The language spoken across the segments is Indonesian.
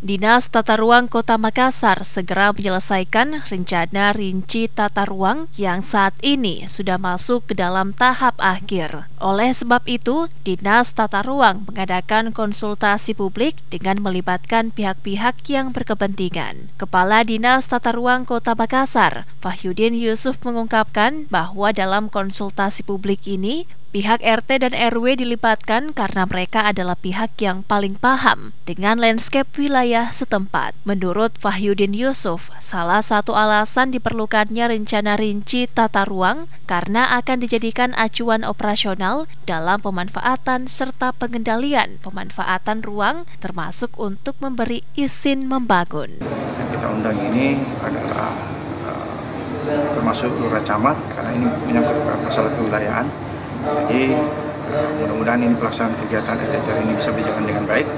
Dinas Tata Ruang Kota Makassar segera menyelesaikan rencana rinci tata ruang yang saat ini sudah masuk ke dalam tahap akhir. Oleh sebab itu, Dinas Tata Ruang mengadakan konsultasi publik dengan melibatkan pihak-pihak yang berkepentingan. Kepala Dinas Tata Ruang Kota Makassar, Fahyudin Yusuf mengungkapkan bahwa dalam konsultasi publik ini, pihak RT dan RW dilibatkan karena mereka adalah pihak yang paling paham dengan landscape wilayah setempat. Menurut Fahyudin Yusuf, salah satu alasan diperlukannya rencana rinci tata ruang karena akan dijadikan acuan operasional dalam pemanfaatan serta pengendalian pemanfaatan ruang termasuk untuk memberi izin membangun. Yang kita undang ini adalah termasuk lurah camat karena ini menyangkut masalah kewilayahan. Jadi mudah-mudahan ini pelaksanaan kegiatan EDTR ini bisa berjalan dengan baik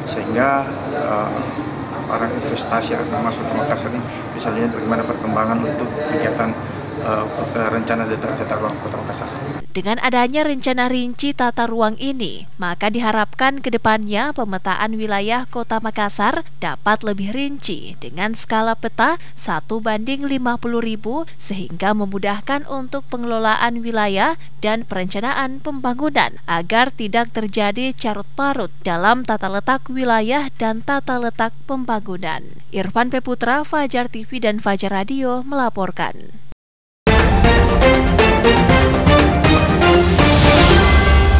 sehingga para investasi yang masuk ke Makassar ini bisa lihat bagaimana perkembangan untuk kegiatan rencana detail tata ruang Kota Makassar. Dengan adanya rencana rinci tata ruang ini, maka diharapkan ke depannya pemetaan wilayah Kota Makassar dapat lebih rinci dengan skala peta 1:50.000 sehingga memudahkan untuk pengelolaan wilayah dan perencanaan pembangunan agar tidak terjadi carut-marut dalam tata letak wilayah dan tata letak pembangunan. Irfan Peputra, Fajar TV dan Fajar Radio melaporkan.